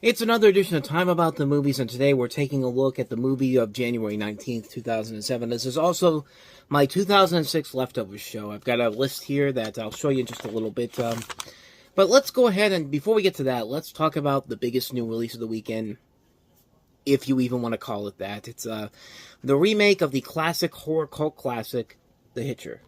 It's another edition of Time About the Movies, and today we're taking a look at the movie of January 19th, 2007. This is also my 2006 Leftovers show. I've got a list here that I'll show you in just a little bit. But let's go ahead, and before we get to that, let's talk about the biggest new release of the weekend, if you even want to call it that. It's the remake of the classic horror cult classic, The Hitcher.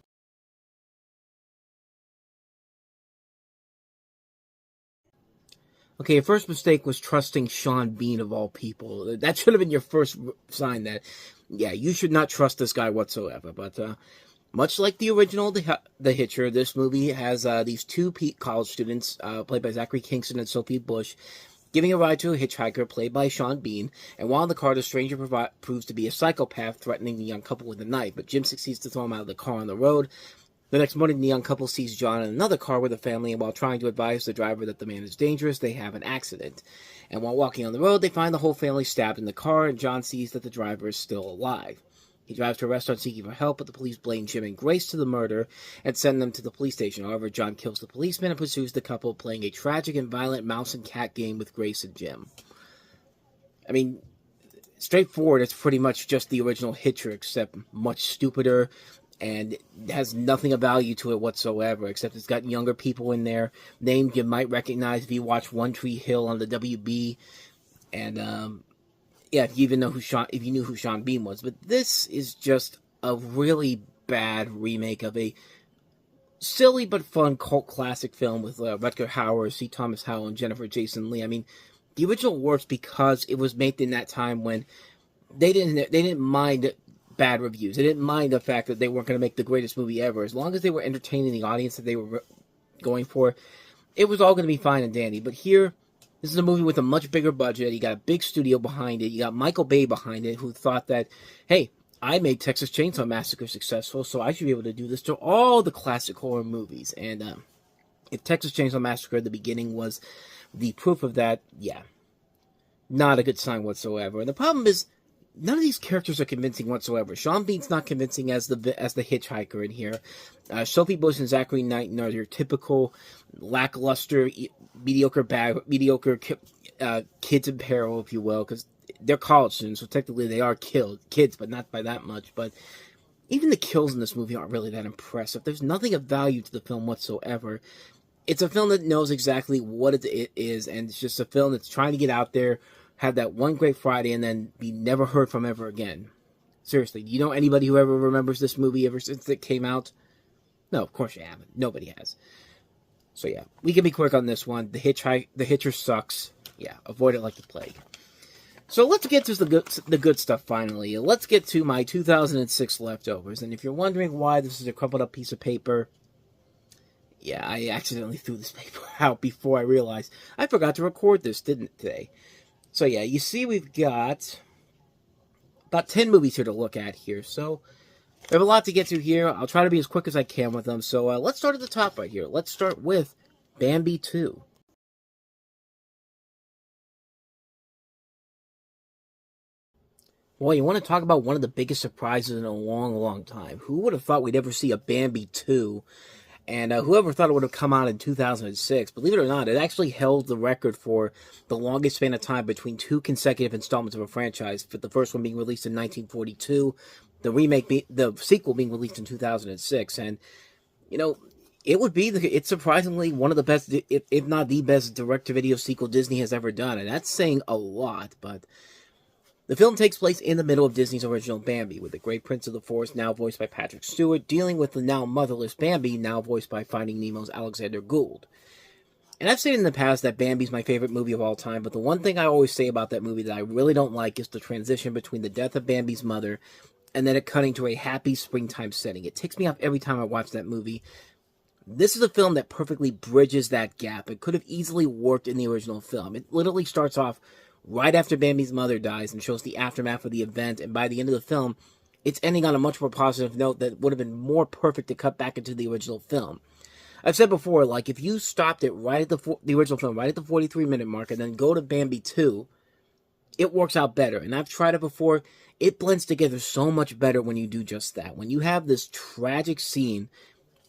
Okay, your first mistake was trusting Sean Bean of all people. That should have been your first sign that, yeah, you should not trust this guy whatsoever. But much like the original The Hitcher, this movie has these two college students, played by Zachary Kingston and Sophie Bush, giving a ride to a hitchhiker played by Sean Bean. And while in the car, the stranger proves to be a psychopath threatening the young couple with a knife. But Jim succeeds to throw him out of the car on the road. The next morning, the young couple sees John in another car with a family, and while trying to advise the driver that the man is dangerous, they have an accident. And while walking on the road, they find the whole family stabbed in the car, and John sees that the driver is still alive. He drives to a restaurant seeking for help, but the police blame Jim and Grace to the murder and send them to the police station. However, John kills the policeman and pursues the couple, playing a tragic and violent mouse and cat game with Grace and Jim. I mean, straightforward, it's pretty much just the original Hitcher, except much stupider, and has nothing of value to it whatsoever, except it's got younger people in there, names you might recognize if you watch One Tree Hill on the WB, and yeah, if you even know if you knew who Sean Bean was. But this is just a really bad remake of a silly but fun cult classic film with Rutger Hauer, C. Thomas Howell, and Jennifer Jason Leigh. I mean, the original works because it was made in that time when they didn't mind bad reviews. They didn't mind the fact that they weren't going to make the greatest movie ever. As long as they were entertaining the audience that they were going for, it was all going to be fine and dandy. But here, this is a movie with a much bigger budget. You got a big studio behind it. You got Michael Bay behind it, who thought that, hey, I made Texas Chainsaw Massacre successful, so I should be able to do this to all the classic horror movies. And if Texas Chainsaw Massacre at the beginning was the proof of that, yeah, not a good sign whatsoever. And the problem is, none of these characters are convincing whatsoever. Sean Bean's not convincing as the hitchhiker in here. Sophie Bush and Zachary Knighton are your typical lackluster, mediocre kids in peril, if you will, because they're college students, so technically they are kids, but not by that much. But even the kills in this movie aren't really that impressive. There's nothing of value to the film whatsoever. It's a film that knows exactly what it is, and it's just a film that's trying to get out there, have that one great Friday, and then be never heard from ever again. Seriously, do you know anybody who ever remembers this movie ever since it came out? No, of course you haven't. Nobody has. So yeah, we can be quick on this one. The Hitcher sucks. Yeah, avoid it like the plague. So let's get to the good stuff finally. Let's get to my 2006 Leftovers. And if you're wondering why this is a crumpled up piece of paper, yeah, I accidentally threw this paper out before I realized I forgot to record this, today. So yeah, you see we've got about 10 movies here to look at here. So we have a lot to get to here. I'll try to be as quick as I can with them. So let's start at the top right here. Let's start with Bambi 2. Well, you want to talk about one of the biggest surprises in a long, long time. Who would have thought we'd ever see a Bambi 2? And whoever thought it would have come out in 2006, believe it or not, it actually held the record for the longest span of time between two consecutive installments of a franchise, with the first one being released in 1942, the sequel being released in 2006. And, you know, it's surprisingly one of the best, if not the best, direct-to-video sequel Disney has ever done. And that's saying a lot, but the film takes place in the middle of Disney's original Bambi, with the Great Prince of the Forest, now voiced by Patrick Stewart, dealing with the now motherless Bambi, now voiced by Finding Nemo's Alexander Gould. And I've said in the past that Bambi's my favorite movie of all time, but the one thing I always say about that movie that I really don't like is the transition between the death of Bambi's mother and then it cutting to a happy springtime setting. It ticks me off every time I watch that movie. This is a film that perfectly bridges that gap. It could have easily worked in the original film. It literally starts off right after Bambi's mother dies and shows the aftermath of the event, and by the end of the film, it's ending on a much more positive note that would have been more perfect to cut back into the original film. I've said before, like, if you stopped it right at the original film, right at the 43-minute mark, and then go to Bambi 2, it works out better. And I've tried it before. It blends together so much better when you do just that. When you have this tragic scene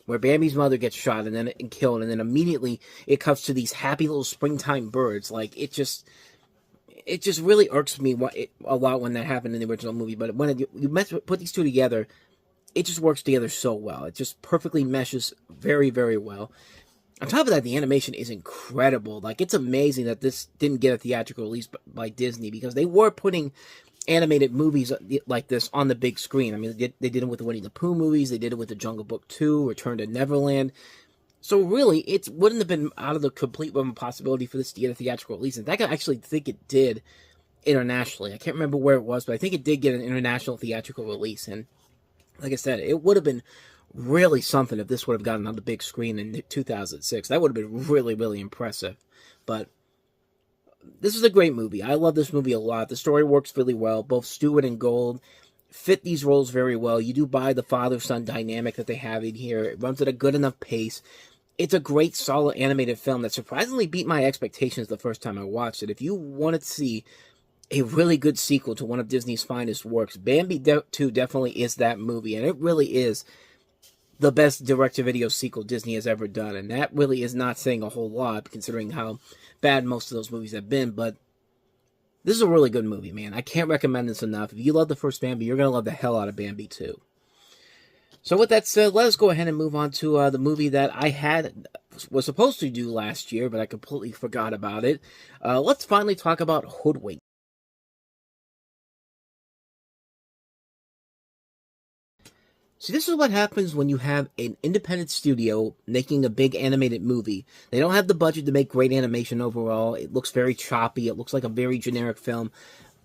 where Bambi's mother gets shot and killed, and then immediately it cuts to these happy little springtime birds, like, it just it just really irks me a lot when that happened in the original movie. But when put these two together, it just works together so well. It just perfectly meshes very, very well. On top of that, the animation is incredible. Like, it's amazing that this didn't get a theatrical release by Disney, because they were putting animated movies like this on the big screen. I mean, they did it with the Winnie the Pooh movies. They did it with the Jungle Book 2, Return to Neverland. So really, it wouldn't have been out of the complete realm of possibility for this to get a theatrical release. In fact, I actually think it did internationally. I can't remember where it was, but I think it did get an international theatrical release. And like I said, it would have been really something if this would have gotten on the big screen in 2006. That would have been really, really impressive. But this is a great movie. I love this movie a lot. The story works really well. Both Stewart and Gold fit these roles very well. You do buy the father-son dynamic that they have in here. It runs at a good enough pace. It's a great, solid animated film that surprisingly beat my expectations the first time I watched it. If you want to see a really good sequel to one of Disney's finest works, Bambi 2 definitely is that movie, and it really is the best direct-to-video sequel Disney has ever done, and that really is not saying a whole lot, considering how bad most of those movies have been, but this is a really good movie, man. I can't recommend this enough. If you love the first Bambi, you're going to love the hell out of Bambi 2. So with that said, let us go ahead and move on to the movie that was supposed to do last year, but I completely forgot about it. Let's finally talk about Hoodwink. See, this is what happens when you have an independent studio making a big animated movie. They don't have the budget to make great animation overall. It looks very choppy. It looks like a very generic film.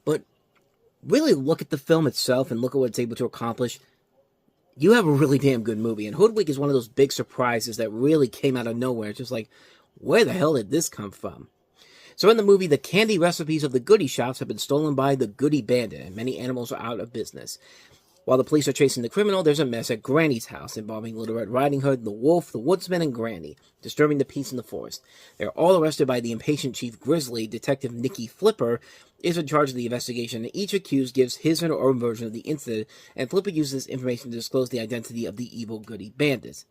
But really look at the film itself and look at what it's able to accomplish. You have a really damn good movie. And Hoodwink is one of those big surprises that really came out of nowhere. It's just like, where the hell did this come from? So in the movie, the candy recipes of the goodie shops have been stolen by the Goodie Bandit, and many animals are out of business. While the police are chasing the criminal, there's a mess at Granny's house involving Little Red Riding Hood, the wolf, the woodsman, and Granny, disturbing the peace in the forest. They're all arrested by the impatient Chief Grizzly. Detective Nicky Flipper is in charge of the investigation, and each accused gives his or her own version of the incident, and Flipper uses this information to disclose the identity of the evil Goodie Bandits.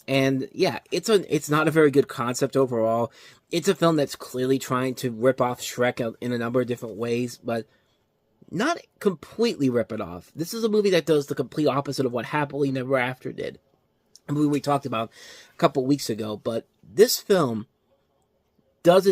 And yeah, it's not a very good concept overall. It's a film that's clearly trying to rip off Shrek in a number of different ways, but not completely rip it off. This is a movie that does the complete opposite of what Happily Never After did, a movie we talked about a couple weeks ago. But this film does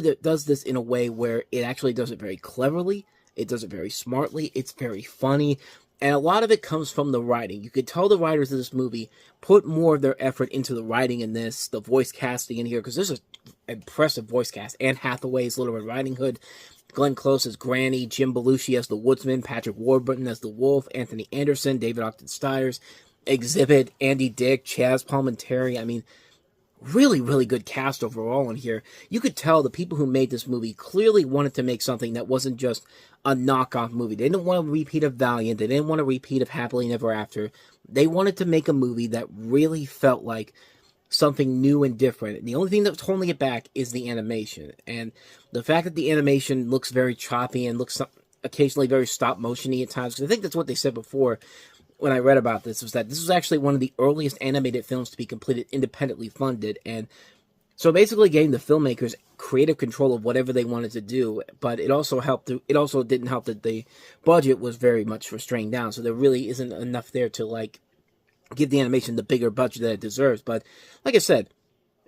this in a way where it actually does it very cleverly. It does it very smartly. It's very funny. And a lot of it comes from the writing. You could tell the writers of this movie put more of their effort into the writing in this, the voice casting in here, because there's an impressive voice cast. Anne Hathaway as Little Red Riding Hood, Glenn Close as Granny, Jim Belushi as the Woodsman, Patrick Warburton as the Wolf, Anthony Anderson, David Ogden Stiers, Exhibit, Andy Dick, Chaz Palminteri. I mean, really, really good cast overall in here. You could tell the people who made this movie clearly wanted to make something that wasn't just a knockoff movie. They didn't want a repeat of Valiant. They didn't want a repeat of Happily Never After. They wanted to make a movie that really felt like something new and different. And the only thing that's holding it back is the animation. And the fact that the animation looks very choppy and looks occasionally very stop-motion-y at times, because I think that's what they said before when I read about this, was that this was actually one of the earliest animated films to be completed independently funded, and so basically gave the filmmakers creative control of whatever they wanted to do, but it also didn't help that the budget was very much restrained down, so there really isn't enough there to, like, give the animation the bigger budget that it deserves. But like I said,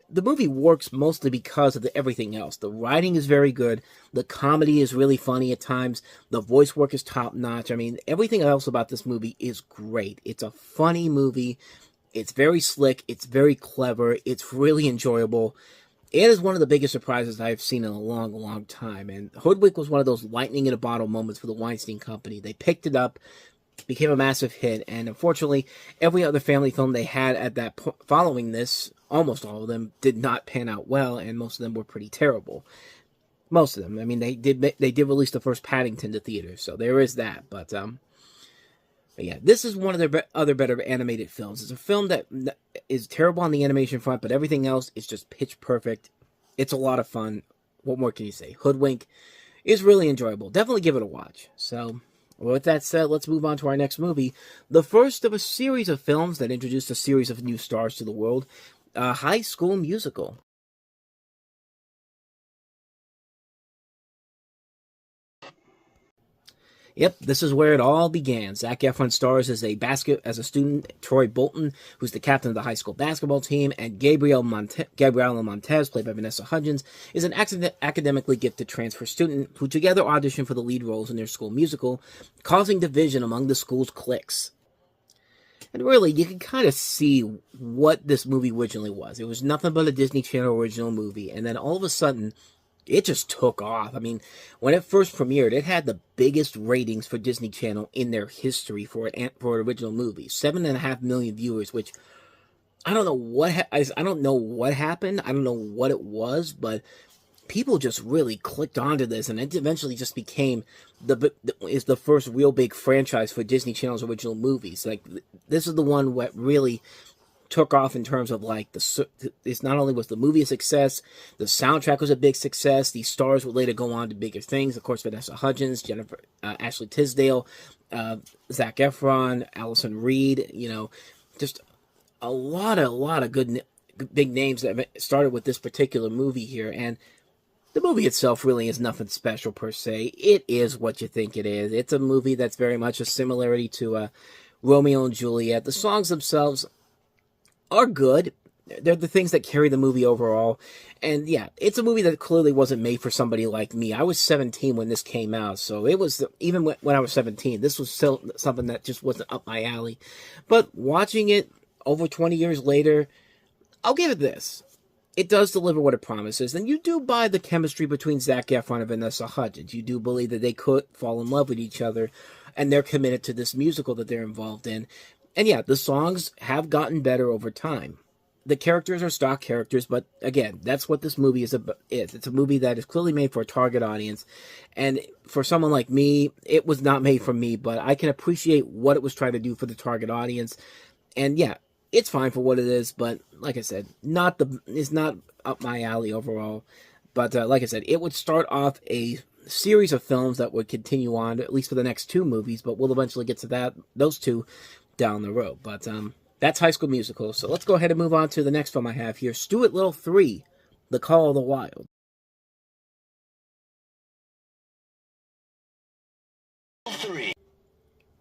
the movie works mostly because of everything else. The writing is very good. The comedy is really funny at times. The voice work is top-notch. I mean, everything else about this movie is great. It's a funny movie. It's very slick. It's very clever. It's really enjoyable. It is one of the biggest surprises I've seen in a long, long time. And Hoodwink was one of those lightning-in-a-bottle moments for the Weinstein Company. They picked it up, became a massive hit, and unfortunately, every other family film they had at that following this, almost all of them, did not pan out well, and most of them were pretty terrible. Most of them. I mean, they did release the first Paddington to theaters, so there is that. But yeah, this is one of their other better animated films. It's a film that is terrible on the animation front, but everything else is just pitch perfect. It's a lot of fun. What more can you say? Hoodwink is really enjoyable. Definitely give it a watch. So, with that said, let's move on to our next movie. The first of a series of films that introduced a series of new stars to the world, High School Musical. Yep, this is where it all began. Zac Efron stars as a student, Troy Bolton, who's the captain of the high school basketball team, and Gabriela Montez, played by Vanessa Hudgens, is an academically gifted transfer student who together audition for the lead roles in their school musical, causing division among the school's cliques. And really, you can kind of see what this movie originally was. It was nothing but a Disney Channel original movie, and then all of a sudden, it just took off. I mean, when it first premiered, it had the biggest ratings for Disney Channel in their history for an original movie. 7.5 million viewers, which I don't know I don't know what happened. I don't know what it was, but people just really clicked onto this, and it eventually just became the first real big franchise for Disney Channel's original movies. Like, this is the one that really took off in terms of, like, it's not only was the movie a success, the soundtrack was a big success. These stars would later go on to bigger things. Of course, Vanessa Hudgens, Ashley Tisdale, Zac Efron, Allison Reed. You know, just a lot of good big names that started with this particular movie here. And the movie itself really is nothing special per se. It is what you think it is. It's a movie that's very much a similarity to Romeo and Juliet. The songs themselves are good. They're the things that carry the movie overall. And yeah, it's a movie that clearly wasn't made for somebody like me. I was 17 when this came out, so it was, even when I was 17, this was still something that just wasn't up my alley. But watching it over 20 years later, I'll give it this. It does deliver what it promises, and you do buy the chemistry between Zac Efron and Vanessa Hudgens. You do believe that they could fall in love with each other, and they're committed to this musical that they're involved in. And yeah, the songs have gotten better over time. The characters are stock characters, but again, that's what this movie is. It's a movie that is clearly made for a target audience, and for someone like me, it was not made for me, but I can appreciate what it was trying to do for the target audience. And yeah, it's fine for what it is, but like I said, it's not up my alley overall. But like I said, it would start off a series of films that would continue on, at least for the next two movies, but we'll eventually get to those two down the road. But that's High School Musical. So let's go ahead and move on to the next film I have here, Stuart Little 3, The Call of the Wild.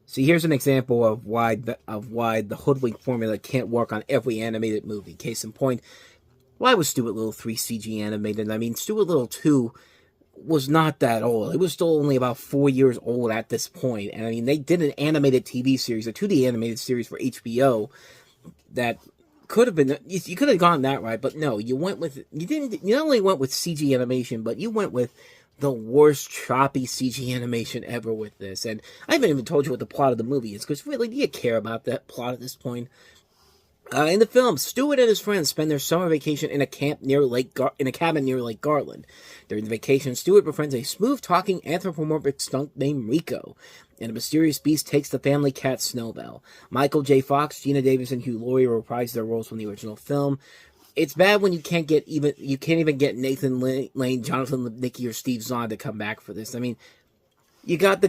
See, here's an example of why the hoodwink formula can't work on every animated movie. Case in point, why was Stuart Little 3 CG animated? I mean, Stuart Little 2 was not that old. It was still only about 4 years old at this point. And I mean, they did an animated TV series, a 2D animated series for HBO that could have been, you could have gone that right, but no, you not only went with CG animation, but you went with the worst choppy CG animation ever with this. And I haven't even told you what the plot of the movie is, because really, do you care about that plot at this point? In the film, Stuart and his friends spend their summer vacation in a cabin near Lake Garland. During the vacation, Stuart befriends a smooth-talking anthropomorphic skunk named Rico, and a mysterious beast takes the family cat Snowbell. Michael J. Fox, Gina Davis, and Hugh Laurie reprise their roles from the original film. It's bad when you can't even get Nathan Lane, Jonathan Lipnicki, or Steve Zahn to come back for this. I mean, you got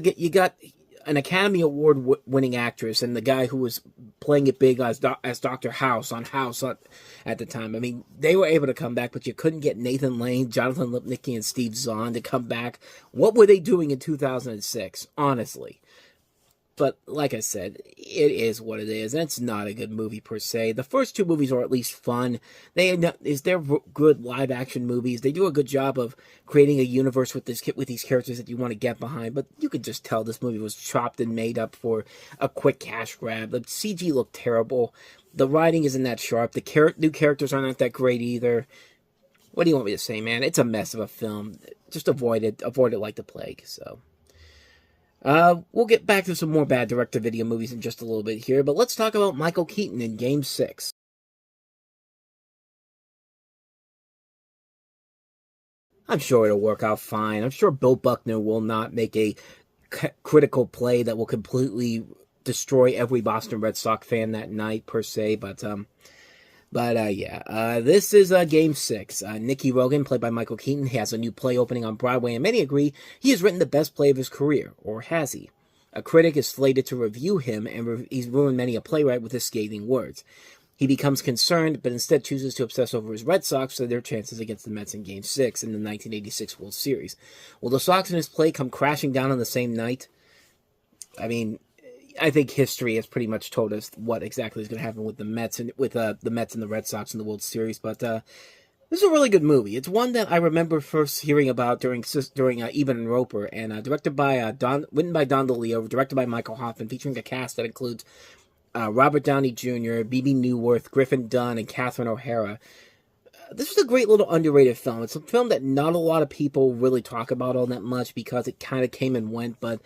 an Academy Award winning actress and the guy who was playing it big as Dr. House on House at the time. I mean, they were able to come back, but you couldn't get Nathan Lane, Jonathan Lipnicki, and Steve Zahn to come back. What were they doing in 2006? Honestly. But like I said, it is what it is, and it's not a good movie per se. The first two movies are at least fun. They're good live action movies. They do a good job of creating a universe with these characters that you want to get behind. But you could just tell this movie was chopped and made up for a quick cash grab. The CG looked terrible. The writing isn't that sharp. The new characters are not that great either. What do you want me to say, man? It's a mess of a film. Just avoid it. Avoid it like the plague. So. We'll get back to some more bad direct-to-video movies in just a little bit here, but let's talk about Michael Keaton in Game 6. I'm sure it'll work out fine. I'm sure Bill Buckner will not make a critical play that will completely destroy every Boston Red Sox fan that night, per se, this is Game 6. Nicky Rogan, played by Michael Keaton, has a new play opening on Broadway, and many agree he has written the best play of his career, or has he? A critic is slated to review him, and he's ruined many a playwright with his scathing words. He becomes concerned, but instead chooses to obsess over his Red Sox for their chances against the Mets in Game 6 in the 1986 World Series. Will the Sox in his play come crashing down on the same night? I mean, I think history has pretty much told us what exactly is going to happen with the Mets and with the Mets and the Red Sox in the World Series. But this is a really good movie. It's one that I remember first hearing about during Eben and Roper, and directed by written by Don DeLeo, directed by Michael Hoffman, featuring a cast that includes Robert Downey Jr., Bebe Neuwirth, Griffin Dunn, and Catherine O'Hara. This is a great little underrated film. It's a film that not a lot of people really talk about all that much because it kind of came and went, but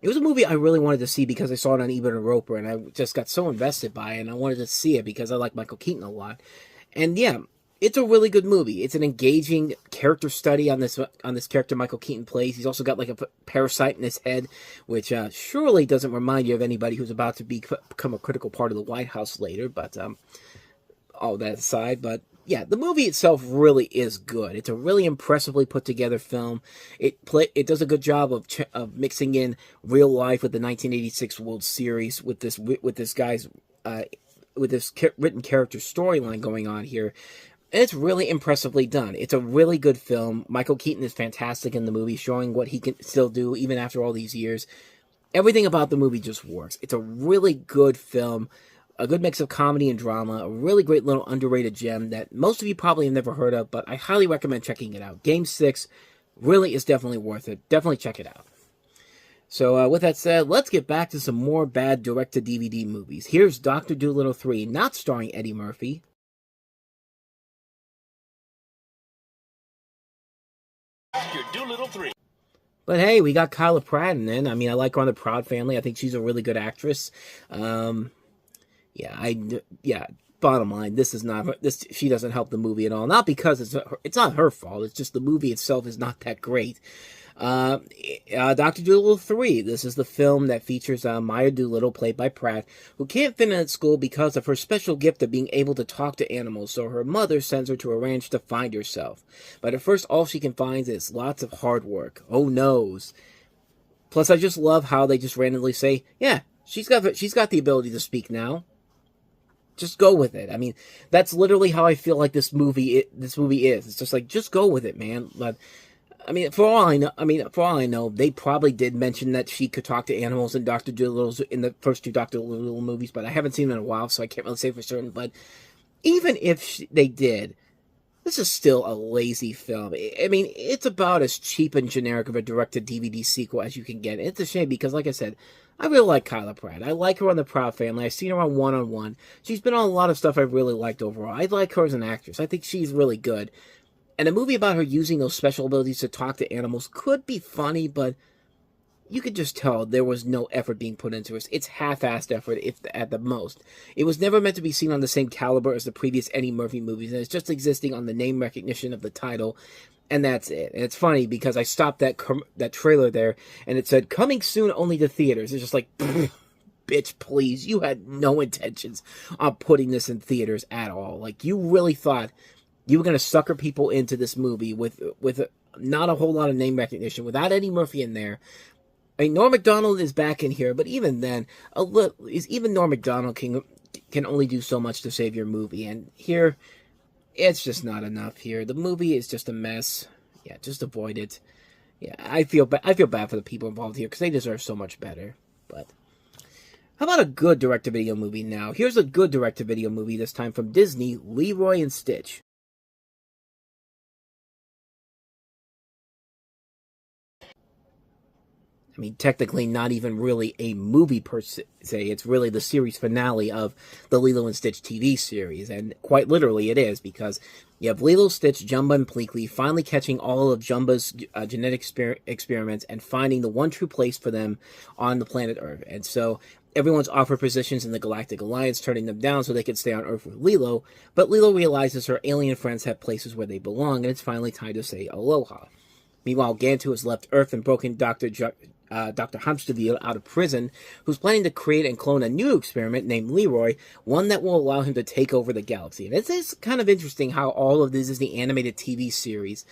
it was a movie I really wanted to see because I saw it on Eben and Roper, and I just got so invested by it, and I wanted to see it because I like Michael Keaton a lot. And yeah, it's a really good movie. It's an engaging character study on this character Michael Keaton plays. He's also got like a parasite in his head, which surely doesn't remind you of anybody who's about to become a critical part of the White House later. But all that aside, but yeah, the movie itself really is good. It's a really impressively put together film. It does a good job of mixing in real life with the 1986 World Series with this guy's with this written character storyline going on here. And it's really impressively done. It's a really good film. Michael Keaton is fantastic in the movie, showing what he can still do even after all these years. Everything about the movie just works. It's a really good film, a good mix of comedy and drama, a really great little underrated gem that most of you probably have never heard of, but I highly recommend checking it out. Game 6 really is definitely worth it. Definitely check it out. So with that said, let's get back to some more bad direct-to-DVD movies. Here's Dr. Dolittle 3, not starring Eddie Murphy. Dr. Dolittle 3. But hey, we got Kyla Pratt in it. I mean, I like her on The Proud Family. I think she's a really good actress. Yeah, bottom line, this is not this. She doesn't help the movie at all. Not because it's not her fault. It's just the movie itself is not that great. Dr. Dolittle 3. This is the film that features Maya Doolittle, played by Pratt, who can't fit in at school because of her special gift of being able to talk to animals, so her mother sends her to a ranch to find herself. But at first, all she can find is lots of hard work. Oh, noes. Plus, I just love how they just randomly say, yeah, she's got the ability to speak now. Just go with it. I mean, that's literally how I feel like this movie is. It's just like, just go with it, man. But I mean, for all I know, they probably did mention that she could talk to animals in Dr. Dolittle's in the first two Dr. Dolittle movies, but I haven't seen them in a while, so I can't really say for certain. But even if they did, this is still a lazy film. I mean, it's about as cheap and generic of a direct-to-DVD sequel as you can get. It's a shame because, like I said, I really like Kyla Pratt. I like her on The Proud Family. I've seen her on One-on-One. She's been on a lot of stuff I've really liked overall. I like her as an actress. I think she's really good. And a movie about her using those special abilities to talk to animals could be funny, but you could just tell there was no effort being put into it. It's half-assed effort, if at the most. It was never meant to be seen on the same caliber as the previous Eddie Murphy movies, and it's just existing on the name recognition of the title, and that's it. And it's funny because I stopped that trailer there, and it said, coming soon only to theaters. It's just like, bitch, please. You had no intentions of putting this in theaters at all. Like, you really thought you were going to sucker people into this movie with not a whole lot of name recognition, without Eddie Murphy in there. I mean, Norm Macdonald is back in here, but even then, even Norm Macdonald can only do so much to save your movie, and here, it's just not enough here. The movie is just a mess. Yeah, just avoid it. Yeah, I feel bad for the people involved here, because they deserve so much better. But how about a good direct-to-video movie now? Here's a good direct-to-video movie, this time from Disney, Leroy and Stitch. I mean, technically not even really a movie per se. It's really the series finale of the Lilo and Stitch TV series. And quite literally it is, because you have Lilo, Stitch, Jumba, and Pleakley finally catching all of Jumba's genetic experiments and finding the one true place for them on the planet Earth. And so everyone's offered positions in the Galactic Alliance, turning them down so they can stay on Earth with Lilo. But Lilo realizes her alien friends have places where they belong, and it's finally time to say aloha. Meanwhile, Gantu has left Earth and broken Dr. Hamsterville out of prison, who's planning to create and clone a new experiment named Leroy, one that will allow him to take over the galaxy. And it's kind of interesting how all of this is the animated TV series.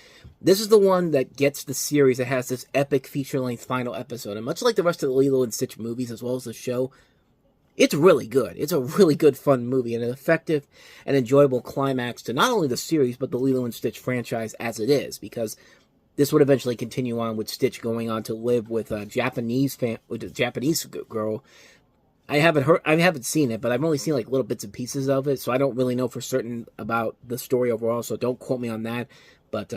This is the one that gets the series that has this epic feature-length final episode. And much like the rest of the Lilo and Stitch movies, as well as the show, it's really good. It's a really good, fun movie, and an effective and enjoyable climax to not only the series, but the Lilo and Stitch franchise as it is, because this would eventually continue on with Stitch going on to live with a Japanese girl. I haven't seen it, but I've only seen like little bits and pieces of it, so I don't really know for certain about the story overall. So don't quote me on that. But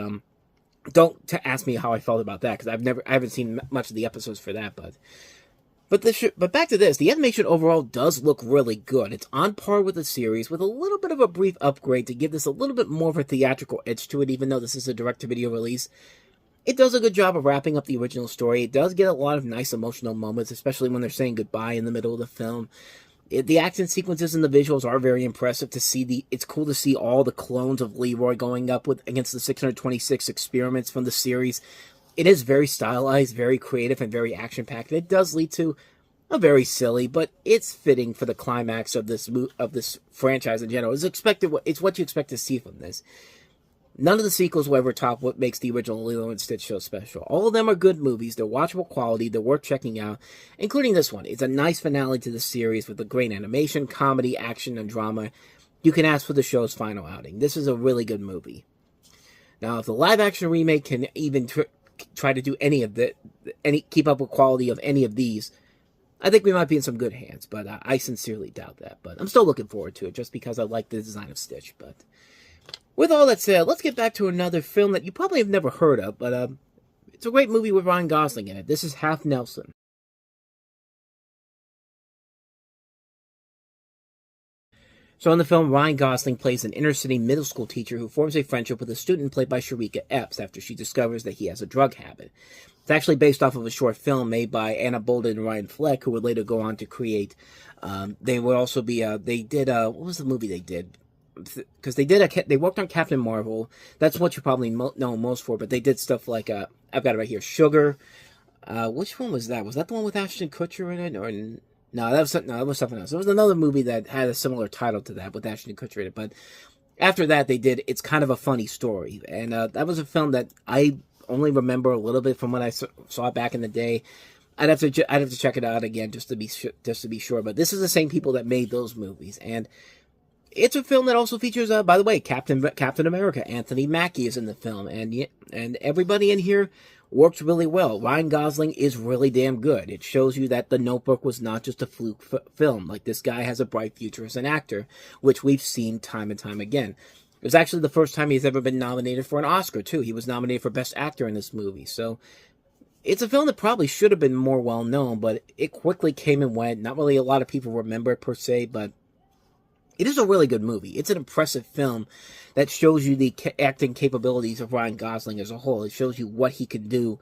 don't ask me how I felt about that, because I haven't seen much of the episodes for that. But back to this, the animation overall does look really good. It's on par with the series, with a little bit of a brief upgrade to give this a little bit more of a theatrical edge to it, even though this is a direct-to-video release. It does a good job of wrapping up the original story. It does get a lot of nice emotional moments, especially when they're saying goodbye in the middle of the film. The action sequences and the visuals are very impressive to see. It's cool to see all the clones of Leroy going up against the 626 experiments from the series. It is very stylized, very creative, and very action-packed. It does lead to a very silly, but it's fitting for the climax of this franchise in general. It's what you expect to see from this. None of the sequels will ever top what makes the original Lilo and Stitch so special. All of them are good movies. They're watchable quality. They're worth checking out, including this one. It's a nice finale to the series with a great animation, comedy, action, and drama. You can ask for the show's final outing. This is a really good movie. Now, if the live-action remake can even try to do keep up with quality of any of these, I think we might be in some good hands, but I sincerely doubt that. But I'm still looking forward to it, just because I like the design of Stitch. But with all that said, let's get back to another film that you probably have never heard of, but it's a great movie with Ryan Gosling in it. This is Half Nelson. So in the film, Ryan Gosling plays an inner-city middle school teacher who forms a friendship with a student played by Sharika Epps after she discovers that he has a drug habit. It's actually based off of a short film made by Anna Bolden and Ryan Fleck, who would later go on to create. They would also be. They did. What was the movie they did? Because they worked on Captain Marvel. That's what you probably know most for. But they did stuff like I've got it right here. Sugar. Which one was that? Was that the one with Ashton Kutcher in it, or no? That was something else. There was another movie that had a similar title to that with Ashton Kutcher in it. But after that, they did It's Kind of a Funny Story, and that was a film that I only remember a little bit from when I saw it back in the day. I'd have to check it out again just to be sure. But this is the same people that made those movies, and it's a film that also features, by the way, Captain America. Anthony Mackie is in the film, and everybody in here works really well. Ryan Gosling is really damn good. It shows you that The Notebook was not just a fluke film. Like, this guy has a bright future as an actor, which we've seen time and time again. It was actually the first time he's ever been nominated for an Oscar, too. He was nominated for Best Actor in this movie. So it's a film that probably should have been more well-known, but it quickly came and went. Not really a lot of people remember it, per se, but it is a really good movie. It's an impressive film that shows you the acting capabilities of Ryan Gosling as a whole. It shows you what he can do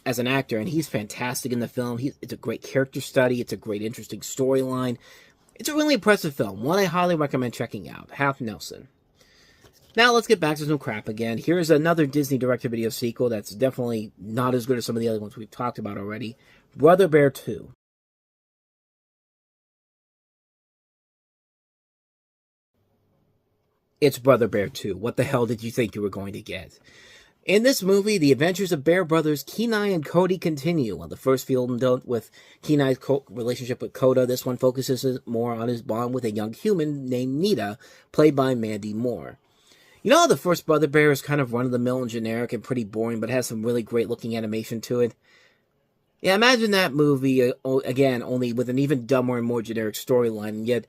as an actor, and he's fantastic in the film. It's a great character study. It's a great, interesting storyline. It's a really impressive film, one I highly recommend checking out. Half Nelson. Now let's get back to some crap again. Here's another Disney direct-to-video sequel that's definitely not as good as some of the other ones we've talked about already. Brother Bear 2. It's Brother Bear 2. What the hell did you think you were going to get? In this movie, the adventures of Bear brothers Kenai and Cody continue. On the first film dealt with Kenai's relationship with Coda, this one focuses more on his bond with a young human named Nita, played by Mandy Moore. You know how the first Brother Bear is kind of run-of-the-mill and generic and pretty boring, but has some really great-looking animation to it? Yeah, imagine that movie, again, only with an even dumber and more generic storyline, and yet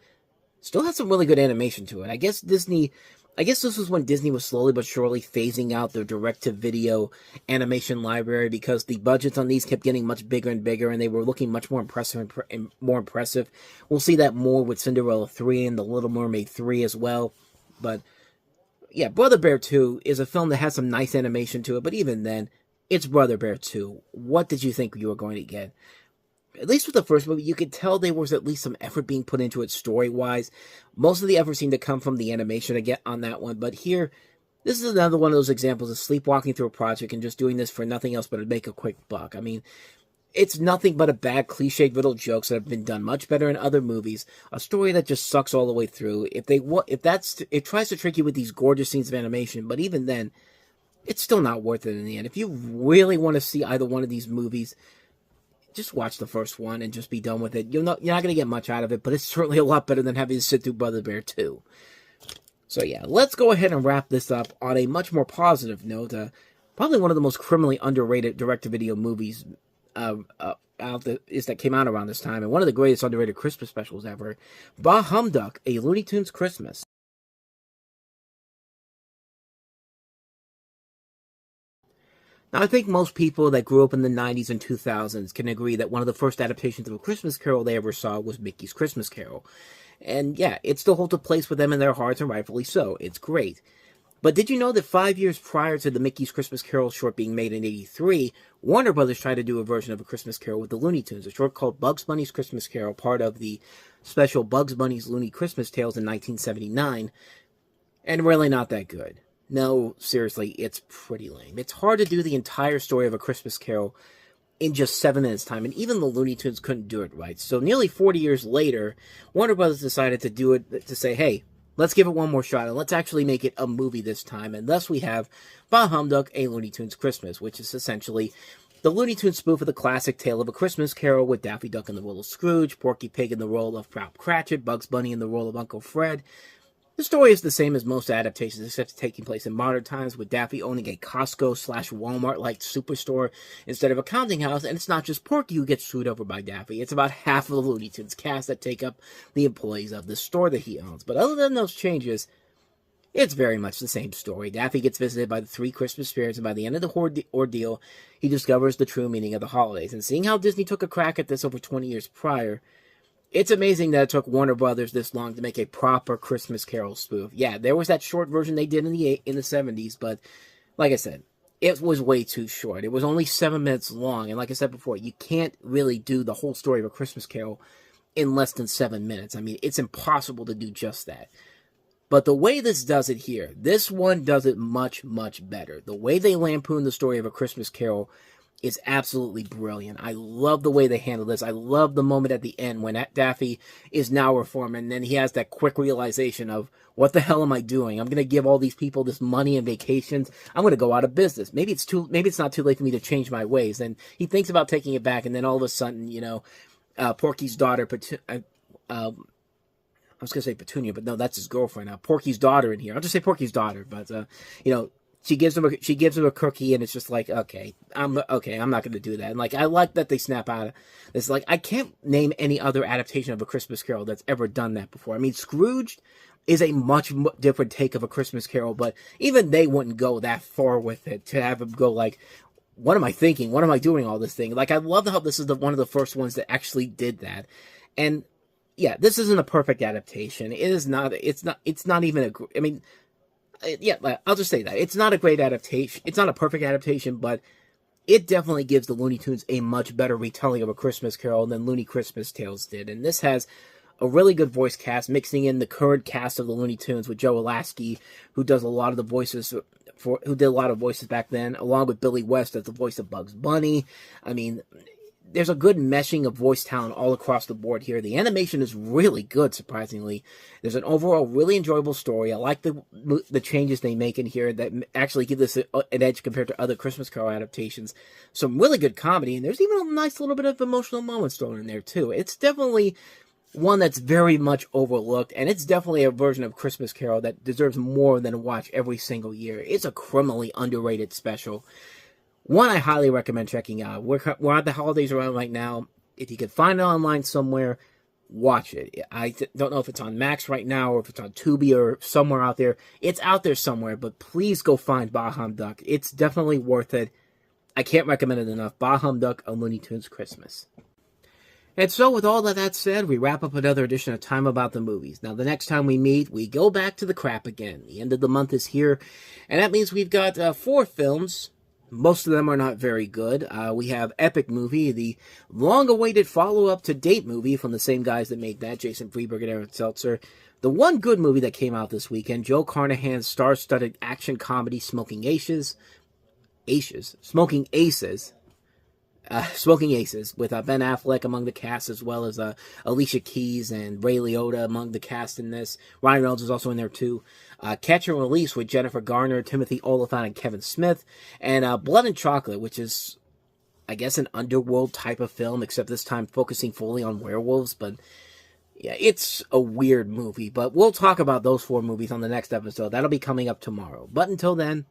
still has some really good animation to it. I guess this was when Disney was slowly but surely phasing out their direct-to-video animation library, because the budgets on these kept getting much bigger and bigger, and they were looking much more impressive. We'll see that more with Cinderella 3 and The Little Mermaid 3 as well, but yeah, Brother Bear 2 is a film that has some nice animation to it, but even then, it's Brother Bear 2. What did you think you were going to get? At least with the first movie, you could tell there was at least some effort being put into it story-wise. Most of the effort seemed to come from the animation again on that one, but here, this is another one of those examples of sleepwalking through a project and just doing this for nothing else but to make a quick buck. I mean, it's nothing but a bad cliched riddle jokes that have been done much better in other movies. A story that just sucks all the way through. It tries to trick you with these gorgeous scenes of animation, but even then, it's still not worth it in the end. If you really want to see either one of these movies, just watch the first one and just be done with it. You're not going to get much out of it, but it's certainly a lot better than having to sit through Brother Bear 2. So yeah, let's go ahead and wrap this up on a much more positive note. probably one of the most criminally underrated direct-to-video movies that came out around this time, and one of the greatest underrated Christmas specials ever. Bah Humduck, A Looney Tunes Christmas. Now, I think most people that grew up in the 90s and 2000s can agree that one of the first adaptations of A Christmas Carol they ever saw was Mickey's Christmas Carol. And yeah, it still holds a place with them in their hearts, and rightfully so. It's great. But did you know that 5 years prior to the Mickey's Christmas Carol short being made in '83, Warner Brothers tried to do a version of A Christmas Carol with the Looney Tunes, a short called Bugs Bunny's Christmas Carol, part of the special Bugs Bunny's Looney Christmas Tales in 1979, and really not that good. No, seriously, it's pretty lame. It's hard to do the entire story of A Christmas Carol in just 7 minutes' time, and even the Looney Tunes couldn't do it right. So nearly 40 years later, Warner Brothers decided to do it, to say, hey, let's give it one more shot, and let's actually make it a movie this time. And thus we have Bah Humduck, A Looney Tunes Christmas, which is essentially the Looney Tunes spoof of the classic tale of A Christmas Carol, with Daffy Duck in the role of Scrooge, Porky Pig in the role of Proud Cratchit, Bugs Bunny in the role of Uncle Fred. The story is the same as most adaptations, except taking place in modern times, with Daffy owning a Costco/Walmart-like superstore instead of a counting house, and it's not just Porky who gets screwed over by Daffy. It's about half of the Looney Tunes cast that take up the employees of the store that he owns. But other than those changes, it's very much the same story. Daffy gets visited by the 3 Christmas spirits, and by the end of the ordeal, he discovers the true meaning of the holidays. And seeing how Disney took a crack at this over 20 years prior, it's amazing that it took Warner Brothers this long to make a proper Christmas Carol spoof. Yeah, there was that short version they did in the 70s, but like I said, it was way too short. It was only 7 minutes long, and like I said before, you can't really do the whole story of A Christmas Carol in less than 7 minutes. I mean, it's impossible to do just that. But the way this does it here, this one does it much, much better. The way they lampoon the story of A Christmas Carol is absolutely brilliant. I love the way they handle this. I love the moment at the end when Daffy is now reformed, and then he has that quick realization of, what the hell am I doing? I'm going to give all these people this money and vacations. I'm going to go out of business. Maybe it's not too late for me to change my ways. And he thinks about taking it back, and then all of a sudden, Porky's daughter, I was going to say Petunia, but no, that's his girlfriend. Porky's daughter in here. I'll just say Porky's daughter, but, she gives him a cookie, and it's just like, okay, I'm not going to do that. And, I like that they snap out of this. I can't name any other adaptation of A Christmas Carol that's ever done that before. I mean, Scrooge is a much different take of A Christmas Carol, but even they wouldn't go that far with it to have him go what am I thinking? What am I doing all this thing? I love how this is one of the first ones that actually did that. And, yeah, this isn't a perfect adaptation. It's not even I'll just say that. It's not a great adaptation. It's not a perfect adaptation, but it definitely gives the Looney Tunes a much better retelling of A Christmas Carol than Looney Christmas Tales did. And this has a really good voice cast, mixing in the current cast of the Looney Tunes with Joe Lasky, who does a lot of the voices who did a lot of voices back then, along with Billy West as the voice of Bugs Bunny. I mean, there's a good meshing of voice talent all across the board here. The animation is really good, surprisingly. There's an overall really enjoyable story. I like the changes they make in here that actually give this an edge compared to other Christmas Carol adaptations. Some really good comedy, and there's even a nice little bit of emotional moments thrown in there, too. It's definitely one that's very much overlooked, and it's definitely a version of Christmas Carol that deserves more than a watch every single year. It's a criminally underrated special. One I highly recommend checking out. We're at the holidays around right now. If you can find it online somewhere, watch it. I don't know if it's on Max right now or if it's on Tubi or somewhere out there. It's out there somewhere, but please go find Bah Humduck. It's definitely worth it. I can't recommend it enough. Bah Humduck, A Looney Tunes Christmas. And so, with all of that said, we wrap up another edition of Time About the Movies. Now, the next time we meet, we go back to the crap again. The end of the month is here, and that means we've got 4 films. Most of them are not very good. We have Epic Movie, the long-awaited follow-up to Date movie from the same guys that made that, Jason Freeberg and Aaron Seltzer. The one good movie that came out this weekend, Joe Carnahan's star-studded action comedy Smoking Aces, with Ben Affleck among the cast, as well as Alicia Keys and Ray Liotta among the cast in this. Ryan Reynolds is also in there too. Catch and Release with Jennifer Garner, Timothy Olyphant, and Kevin Smith. And Blood and Chocolate, which is, I guess, an underworld type of film, except this time focusing fully on werewolves. But yeah, it's a weird movie. But we'll talk about those 4 movies on the next episode. That'll be coming up tomorrow. But until then,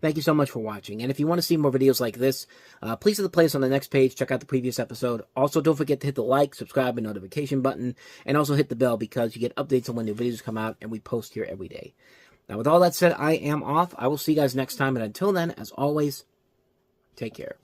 Thank you so much for watching. And if you want to see more videos like this, please hit the playlist on the next page. Check out the previous episode. Also, don't forget to hit the like, subscribe, and notification button. And also hit the bell because you get updates on when new videos come out and we post here every day. Now, with all that said, I am off. I will see you guys next time. And until then, as always, take care.